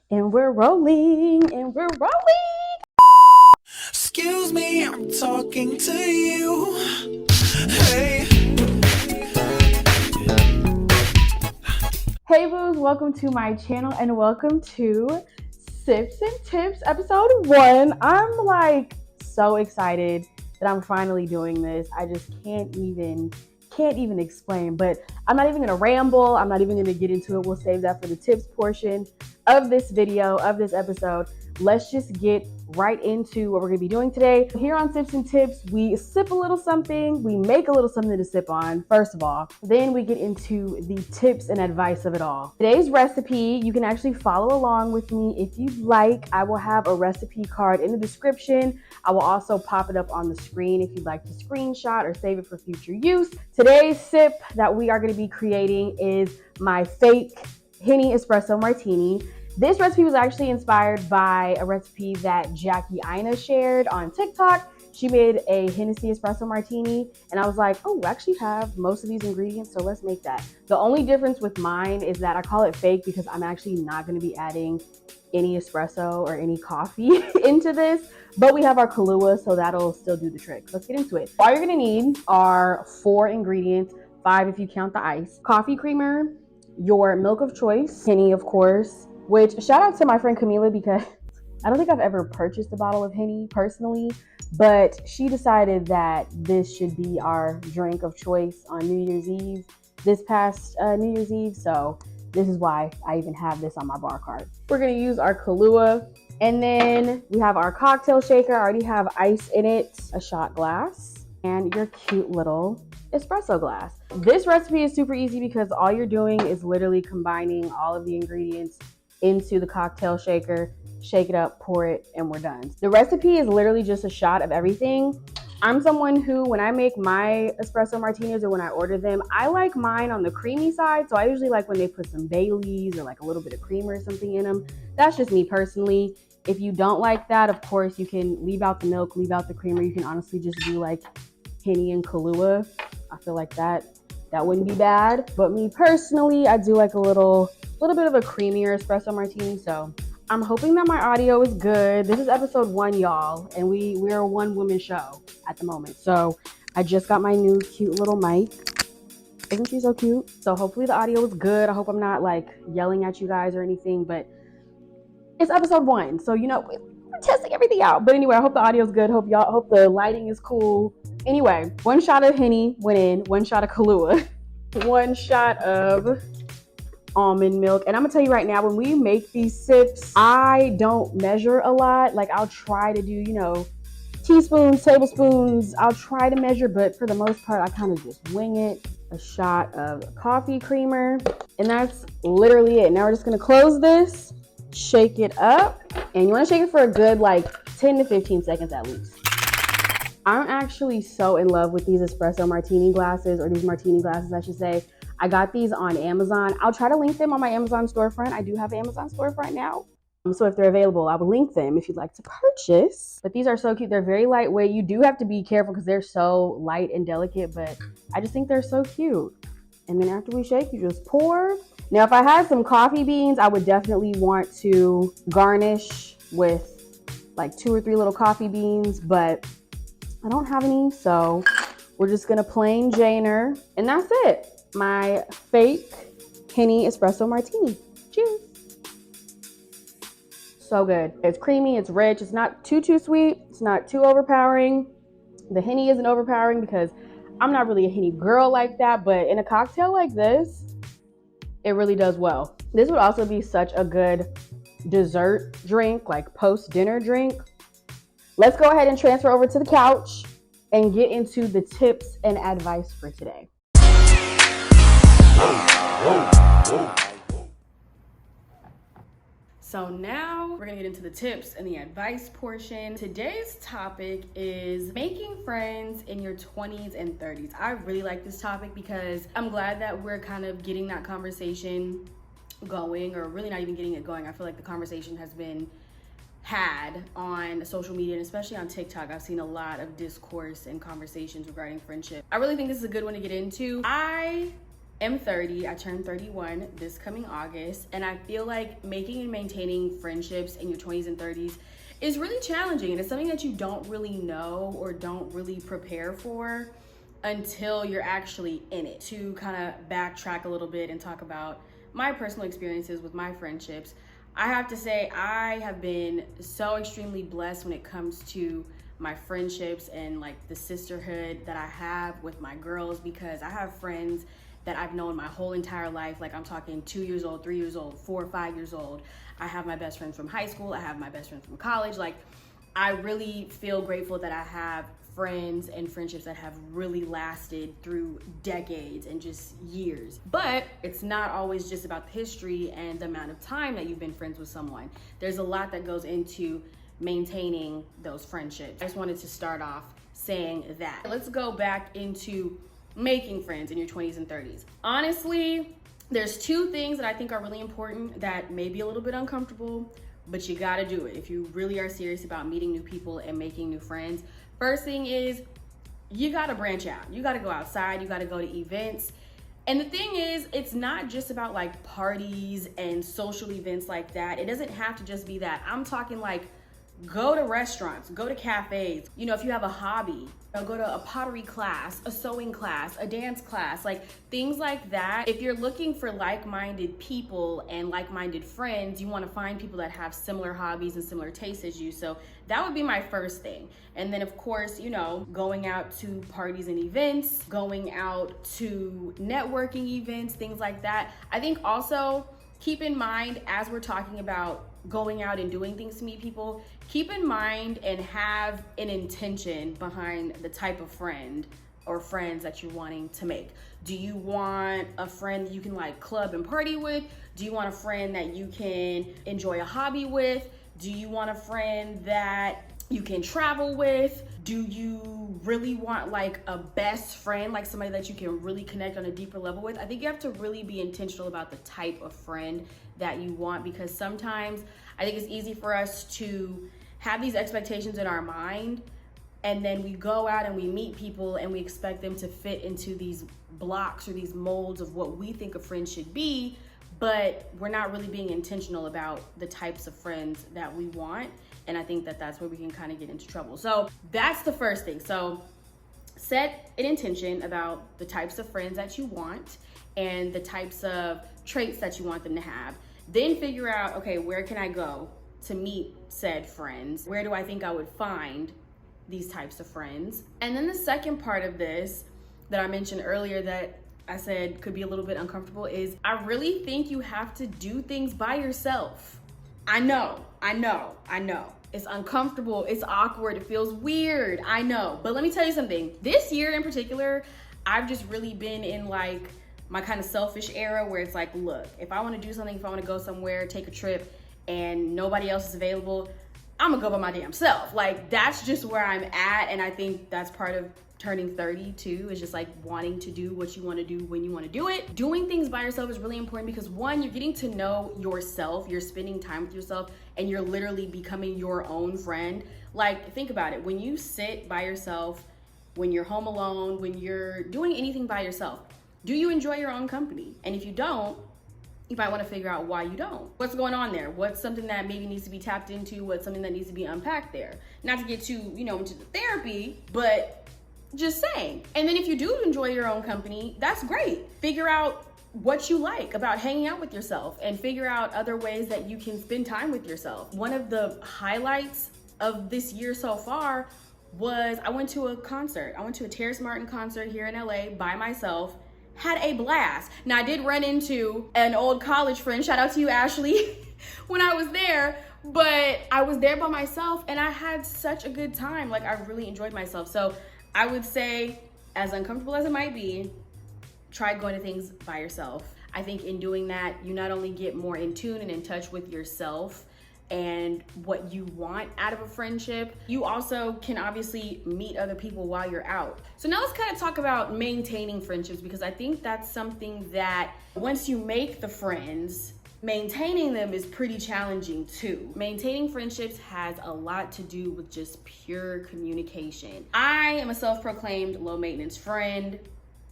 And we're rolling, and we're rolling. Excuse me, I'm talking to you. Hey. Hey boos, welcome to my channel and welcome to Sips and Tips episode 1. I'm like so excited that I'm finally doing this. I just can't even explain, but I'm not even gonna ramble. I'm not even gonna get into it. We'll save that for the tips portion of this video, of this episode. Let's just get right into what we're gonna be doing today. Here on Sips and Tips, we sip a little something, we make a little something to sip on, first of all. Then we get into the tips and advice of it all. Today's recipe, you can actually follow along with me if you'd like. I will have a recipe card in the description. I will also pop it up on the screen if you'd like to screenshot or save it for future use. Today's sip that we are gonna be creating is my fake Henny Espresso Martini. This recipe was actually inspired by a recipe that Jayla Elle shared on TikTok. She made a Hennessy espresso martini, and I was like, oh, we actually have most of these ingredients, so let's make that. The only difference with mine is that I call it fake because I'm actually not gonna be adding any espresso or any coffee into this, but we have our Kahlua, so that'll still do the trick. Let's get into it. All you're gonna need are 4 ingredients, 5 if you count the ice. Coffee creamer, your milk of choice, Henny, of course, which shout out to my friend Camila because I don't think I've ever purchased a bottle of Henny personally, but she decided that this should be our drink of choice on New Year's Eve, this past New Year's Eve. So this is why I even have this on my bar cart. We're gonna use our Kahlua, and then we have our cocktail shaker. I already have ice in it, a shot glass, and your cute little espresso glass. This recipe is super easy because all you're doing is literally combining all of the ingredients into the cocktail shaker, shake it up, pour it, and we're done. The recipe is literally just a shot of everything. I'm someone who, when I make my espresso martinis or when I order them, I like mine on the creamy side. So I usually like when they put some Baileys or like a little bit of creamer or something in them. That's just me personally. If you don't like that, of course, you can leave out the milk, leave out the creamer. You can honestly just do like Henny and Kahlua. I feel like that wouldn't be bad. But me personally, I do like a little bit of a creamier espresso martini. So I'm hoping that my audio is good. This is episode 1, y'all, and we're a one-woman show at the moment. So I just got my new cute little mic. Isn't she so cute? So hopefully the audio is good. I hope I'm not like yelling at you guys or anything, but it's episode 1, so you know we're testing everything out. But anyway, I hope the audio is good. Hope the lighting is cool. Anyway, 1 shot of Henny went in, 1 shot of Kahlua, 1 shot of almond milk. And I'm gonna tell you right now, when we make these sips, I don't measure a lot. Like I'll try to do, you know, teaspoons, tablespoons. I'll try to measure, but for the most part, I kind of just wing it. A shot of coffee creamer, and that's literally it. Now we're just gonna close this, shake it up, and you wanna shake it for a good like 10 to 15 seconds at least. I'm actually so in love with these espresso martini glasses, or these martini glasses, I should say. I got these on Amazon. I'll try to link them on my Amazon storefront. I do have an Amazon storefront now. So if they're available, I will link them if you'd like to purchase. But these are so cute. They're very lightweight. You do have to be careful because they're so light and delicate, but I just think they're so cute. And then after we shake, you just pour. Now, if I had some coffee beans, I would definitely want to garnish with like 2 or 3 little coffee beans, but I don't have any, so we're just gonna plain Janer, and that's it. My fake Henny Espresso Martini. Cheers. So good. It's creamy, it's rich, it's not too sweet, it's not too overpowering. The Henny isn't overpowering because I'm not really a Henny girl like that, but in a cocktail like this, it really does well. This would also be such a good dessert drink, like post-dinner drink. Let's go ahead and transfer over to the couch and get into the tips and advice for today. So now we're gonna get into the tips and the advice portion. Today's topic is making friends in your 20s and 30s. I really like this topic because I'm glad that we're kind of getting that conversation going, or really not even getting it going. I feel like the conversation has been had on social media, and especially on TikTok. I've seen a lot of discourse and conversations regarding friendship. I really think this is a good one to get into. I am 30. I turned 31 this coming August, and I feel like making and maintaining friendships in your 20s and 30s is really challenging, and it's something that you don't really know or don't really prepare for until you're actually in it. To kind of backtrack a little bit and talk about my personal experiences with my friendships, I have to say I have been so extremely blessed when it comes to my friendships and like the sisterhood that I have with my girls, because I have friends that I've known my whole entire life. Like I'm talking 2 years old, 3 years old, 4 or 5 years old. I have my best friends from high school. I have my best friends from college. Like I really feel grateful that I have friends and friendships that have really lasted through decades and just years. But it's not always just about the history and the amount of time that you've been friends with someone. There's a lot that goes into maintaining those friendships. I just wanted to start off saying that. Let's go back into making friends in your 20s and 30s. Honestly, there's two things that I think are really important that may be a little bit uncomfortable, but you gotta do it if you really are serious about meeting new people and making new friends. First thing is, you gotta branch out. You gotta go outside, you gotta go to events. And the thing is, it's not just about like parties and social events like that. It doesn't have to just be that. I'm talking like go to restaurants, go to cafes. You know, if you have a hobby, go to a pottery class, a sewing class, a dance class, like things like that. If you're looking for like-minded people and like-minded friends, you want to find people that have similar hobbies and similar tastes as you. So that would be my first thing. And then of course, you know, going out to parties and events, going out to networking events, things like that. I think also keep in mind, as we're talking about going out and doing things to meet people, keep in mind and have an intention behind the type of friend or friends that you're wanting to make. Do you want a friend that you can like club and party with? Do you want a friend that you can enjoy a hobby with? Do you want a friend that you can travel with? Do you really want like a best friend, like somebody that you can really connect on a deeper level with? I think you have to really be intentional about the type of friend that you want, because sometimes I think it's easy for us to have these expectations in our mind, and then we go out and we meet people and we expect them to fit into these blocks or these molds of what we think a friend should be, but we're not really being intentional about the types of friends that we want. And I think that that's where we can kind of get into trouble. So that's the first thing. So set an intention about the types of friends that you want and the types of traits that you want them to have. Then figure out, okay, where can I go to meet said friends? Where do I think I would find these types of friends? And then the second part of this that I mentioned earlier that I said could be a little bit uncomfortable is I really think you have to do things by yourself. I know. It's uncomfortable, it's awkward, it feels weird, I know. But let me tell you something. This year in particular, I've just really been in like my kind of selfish era where it's like, look, if I want to do something, if I want to go somewhere, take a trip, and nobody else is available, I'm gonna go by my damn self. Like that's just where I'm at, and I think that's part of turning 30 too, is just like wanting to do what you want to do when you want to do it. Doing things by yourself is really important because one, you're getting to know yourself, you're spending time with yourself, and you're literally becoming your own friend. Like think about it, when you sit by yourself, when you're home alone, when you're doing anything by yourself, do you enjoy your own company? And if you don't, you might want to figure out why you don't. What's going on there? What's something that maybe needs to be tapped into? What's something that needs to be unpacked there? Not to get too, into the therapy, but just saying. And then if you do enjoy your own company, that's great. Figure out what you like about hanging out with yourself and figure out other ways that you can spend time with yourself. One of the highlights of this year so far was I went to a concert. I went to a Terrace Martin concert here in LA by myself. Had a blast. Now I did run into an old college friend, shout out to you, Ashley, when I was there, but I was there by myself and I had such a good time. Like I really enjoyed myself. So I would say, as uncomfortable as it might be, try going to things by yourself. I think in doing that, you not only get more in tune and in touch with yourself and what you want out of a friendship, you also can obviously meet other people while you're out. So now let's kind of talk about maintaining friendships, because I think that's something that once you make the friends, maintaining them is pretty challenging too. Maintaining friendships has a lot to do with just pure communication. I am a self-proclaimed low maintenance friend.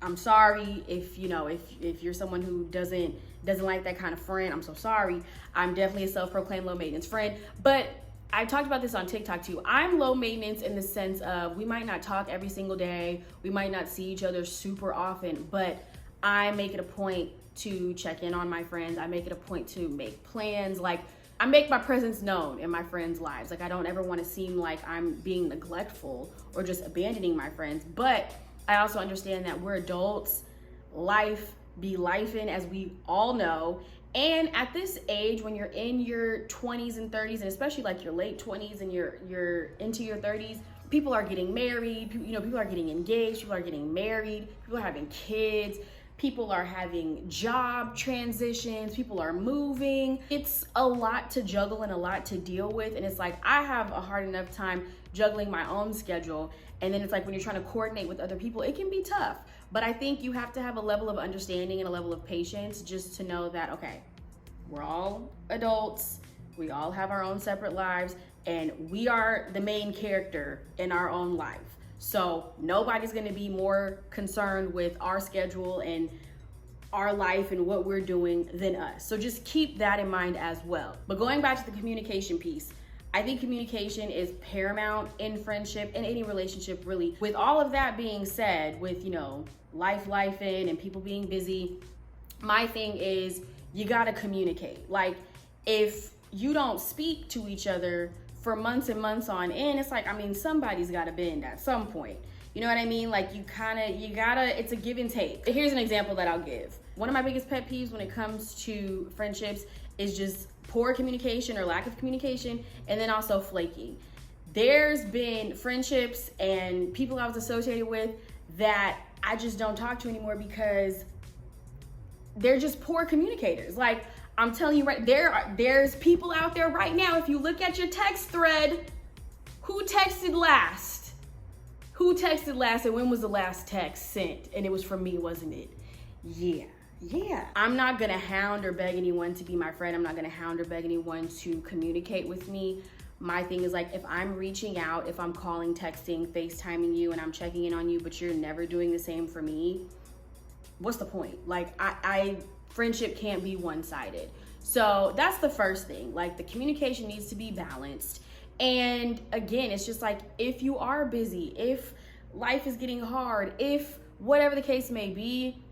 I'm sorry if if you're someone who doesn't like that kind of friend. I'm so sorry. I'm definitely a self-proclaimed low maintenance friend, but I talked about this on TikTok too. I'm low maintenance in the sense of we might not talk every single day, we might not see each other super often, but I make it a point to check in on my friends. I make it a point to make plans. Like, I make my presence known in my friends' lives. Like, I don't ever want to seem like I'm being neglectful or just abandoning my friends, but I also understand that we're adults. Life be lifing, as we all know. And at this age, when you're in your 20s and 30s, and especially like your late 20s and you're into your 30s, people are getting married, people are getting engaged, people are getting married, people are having kids, people are having job transitions, people are moving. It's a lot to juggle and a lot to deal with. And it's like, I have a hard enough time juggling my own schedule. And then it's like when you're trying to coordinate with other people, it can be tough. But I think you have to have a level of understanding and a level of patience just to know that, okay, we're all adults, we all have our own separate lives, and we are the main character in our own life. So nobody's gonna be more concerned with our schedule and our life and what we're doing than us. So just keep that in mind as well. But going back to the communication piece, I think communication is paramount in friendship and any relationship, really. With all of that being said, with life in and people being busy, my thing is you gotta communicate. Like, if you don't speak to each other for months and months on end, it's like, somebody's gotta bend at some point. You know what I mean? Like, you gotta, it's a give and take. Here's an example that I'll give. One of my biggest pet peeves when it comes to friendships is just poor communication or lack of communication, and then also flaking. There's been friendships and people I was associated with that I just don't talk to anymore because they're just poor communicators. Like, I'm telling you right, there's people out there right now, if you look at your text thread, who texted last? Who texted last, and when was the last text sent? And it was from me, wasn't it? Yeah. I'm not gonna hound or beg anyone to be my friend. I'm not gonna hound or beg anyone to communicate with me. My thing is, like, if I'm reaching out, if I'm calling, texting, FaceTiming you, and I'm checking in on you, but you're never doing the same for me, what's the point? Like, friendship can't be one-sided. So that's the first thing. Like, the communication needs to be balanced. And again, it's just like, if you are busy, if life is getting hard, if whatever the case may be,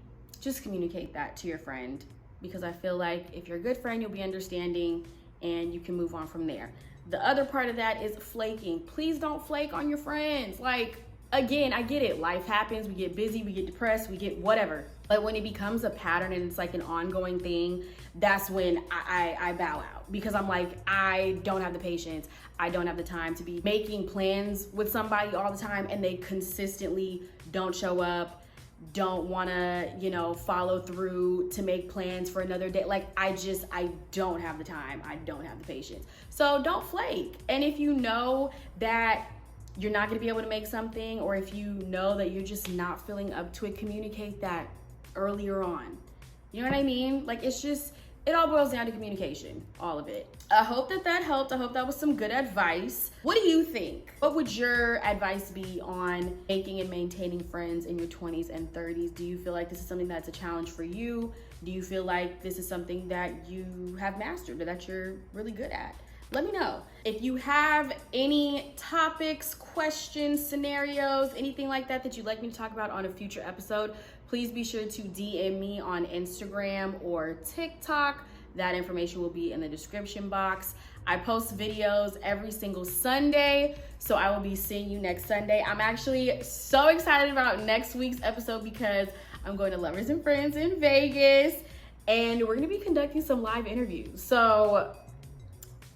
just communicate that to your friend, because I feel like if you're a good friend, you'll be understanding and you can move on from there. The other part of that is flaking. Please don't flake on your friends. Like, again, I get it. Life happens. We get busy, we get depressed, we get whatever. But when it becomes a pattern and it's like an ongoing thing, that's when I bow out, because I'm like, I don't have the patience. I don't have the time to be making plans with somebody all the time and they consistently don't show up, don't want to, follow through to make plans for another day. Like, I don't have the time. I don't have the patience. So don't flake. And if you know that you're not going to be able to make something, or if you know that you're just not feeling up to it, communicate that earlier on. You know what I mean? Like, it all boils down to communication, all of it. I hope that helped. I hope that was some good advice. What do you think? What would your advice be on making and maintaining friends in your 20s and 30s? Do you feel like this is something that's a challenge for you? Do you feel like this is something that you have mastered or that you're really good at? Let me know. If you have any topics, questions, scenarios, anything like that you'd like me to talk about on a future episode, please be sure to DM me on Instagram or TikTok. That information will be in the description box. I post videos every single Sunday, so I will be seeing you next Sunday. I'm actually so excited about next week's episode because I'm going to Lovers and Friends in Vegas, and we're gonna be conducting some live interviews. So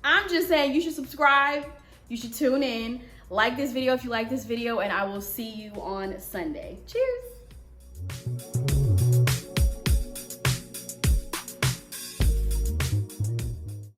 I'm just saying, you should subscribe, you should tune in, like this video if you like this video, and I will see you on Sunday. Cheers.